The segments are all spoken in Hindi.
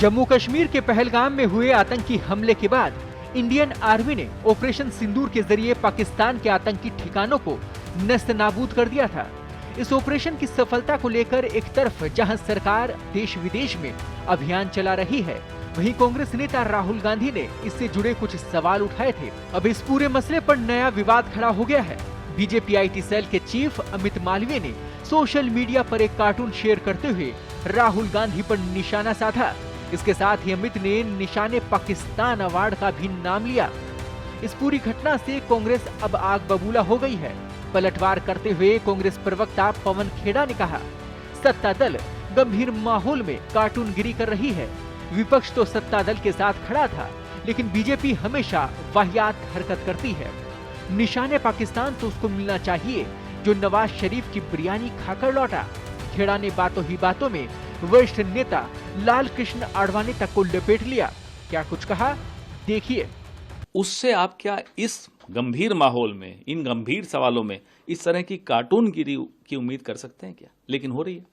जम्मू कश्मीर के पहलगाम में हुए आतंकी हमले के बाद इंडियन आर्मी ने ऑपरेशन सिंदूर के जरिए पाकिस्तान के आतंकी ठिकानों को नस्त-नाबूद कर दिया था। इस ऑपरेशन की सफलता को लेकर एक तरफ जहां सरकार देश विदेश में अभियान चला रही है, वहीं कांग्रेस नेता राहुल गांधी ने इससे जुड़े कुछ सवाल उठाए थे। अब इस पूरे मसले पर नया विवाद खड़ा हो गया है। बीजेपी IT सेल के चीफ अमित मालवीय ने सोशल मीडिया पर एक कार्टून शेयर करते हुए राहुल गांधी पर निशाना साधा। इसके साथ ही अमित ने निशाने पाकिस्तान अवार्ड का भी नाम लिया। इस पूरी घटना से कांग्रेस अब आग बबूला हो गई है। पलटवार करते हुए कांग्रेस प्रवक्ता पवन खेड़ा ने कहा, सत्ता दल गंभीर माहौल में कार्टूनगिरी कर रही है। विपक्ष तो सत्ता दल के साथ खड़ा था, लेकिन बीजेपी हमेशा वाहियात हरकत करती है। निशाने पाकिस्तान तो उसको मिलना चाहिए जो नवाज शरीफ की बिरयानी खाकर लौटा। खेड़ा ने बातों ही बातों में वरिष्ठ नेता लाल कृष्ण आडवाणी तक को लपेट लिया। क्या कुछ कहा, देखिए। उससे आप क्या इस गंभीर माहौल में, इन गंभीर सवालों में इस तरह की कार्टूनगिरी की उम्मीद कर सकते हैं क्या? लेकिन हो रही है।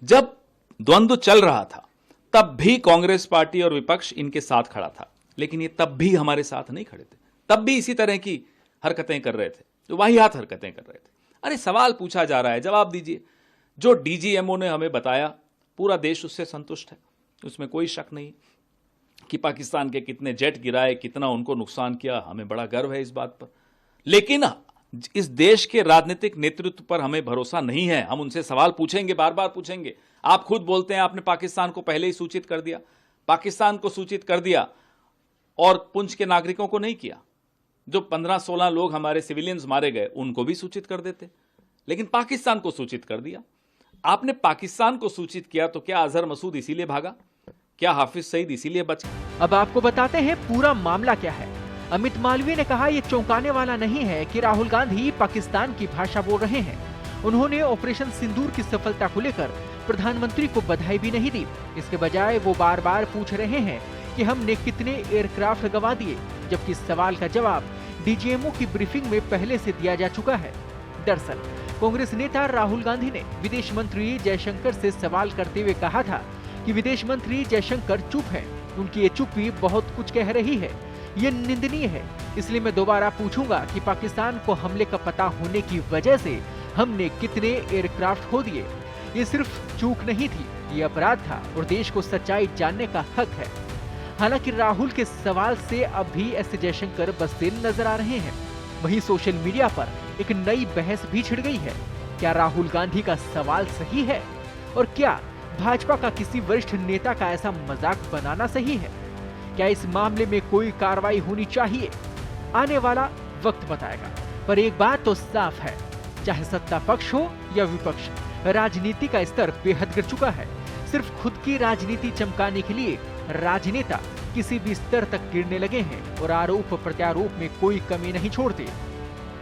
जब द्वंद्व चल रहा था तब भी कांग्रेस पार्टी और विपक्ष इनके साथ खड़ा था, लेकिन ये तब भी हमारे साथ नहीं खड़े थे। तब भी इसी तरह की हरकतें कर रहे थे, तो वाहियात हरकतें कर रहे थे। अरे सवाल पूछा जा रहा है, जवाब दीजिए। जो DGMO ने हमें बताया, पूरा देश उससे संतुष्ट है, उसमें कोई शक नहीं कि पाकिस्तान के कितने जेट गिराए, कितना उनको नुकसान किया, हमें बड़ा गर्व है इस बात पर। लेकिन इस देश के राजनीतिक नेतृत्व पर हमें भरोसा नहीं है। हम उनसे सवाल पूछेंगे, बार बार पूछेंगे। आप खुद बोलते हैं आपने पाकिस्तान को पहले ही सूचित कर दिया। पाकिस्तान को सूचित कर दिया और पुंछ के नागरिकों को नहीं किया। जो 15-16 लोग हमारे सिविलियंस मारे गए उनको भी सूचित कर देते, लेकिन पाकिस्तान को सूचित कर दिया। आपने पाकिस्तान को सूचित किया तो क्या अजहर मसूद इसीलिए भागा? क्या हाफिज सईद इसीलिए बच गए? अब आपको बताते हैं पूरा मामला क्या है। अमित मालवीय ने कहा, यह चौंकाने वाला नहीं है कि राहुल गांधी पाकिस्तान की भाषा बोल रहे हैं। उन्होंने ऑपरेशन सिंदूर की सफलता को लेकर प्रधानमंत्री को बधाई भी नहीं दी। इसके बजाय वो बार बार पूछ रहे हैं कि हमने कितने एयरक्राफ्ट गंवा दिए, जबकि इस सवाल का जवाब DGMO की ब्रीफिंग में पहले से दिया जा चुका है। दरअसल कांग्रेस नेता राहुल गांधी ने विदेश मंत्री जयशंकर से सवाल करते हुए कहा था कि विदेश मंत्री जयशंकर चुप हैं। उनकी ये चुप्पी बहुत कुछ कह रही है, ये निंदनीय है। इसलिए मैं दोबारा पूछूंगा कि पाकिस्तान को हमले का पता होने की वजह से हमने कितने एयरक्राफ्ट खो दिए। ये सिर्फ चूक नहीं थी, ये अपराध था और देश को सच्चाई जानने का हक है। हालांकि राहुल के सवाल से अब भी S जयशंकर बसते नजर आ रहे हैं। वहीं सोशल मीडिया पर एक नई बहस भी छिड़ गई है। क्या राहुल गांधी का सवाल सही है और क्या भाजपा का किसी वरिष्ठ नेता का ऐसा मजाक बनाना सही है? क्या इस मामले में कोई कार्रवाई होनी चाहिए? आने वाला वक्त बताएगा। पर एक बात तो साफ है, चाहे सत्ता पक्ष हो या विपक्ष, राजनीति का स्तर बेहद गिर चुका है। सिर्फ खुद की राजनीति चमकाने के लिए राजनेता किसी भी स्तर तक गिरने लगे हैं और आरोप प्रत्यारोप में कोई कमी नहीं छोड़ते।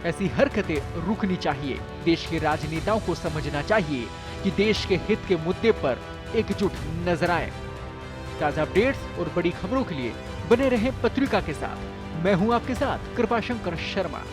ऐसी हरकतें रुकनी चाहिए। देश के राजनेताओं को समझना चाहिए कि देश के हित के मुद्दे पर एकजुट नजर आए। ताजा अपडेट्स और बड़ी खबरों के लिए बने रहें पत्रिका के साथ। मैं हूं आपके साथ कृपाशंकर शर्मा।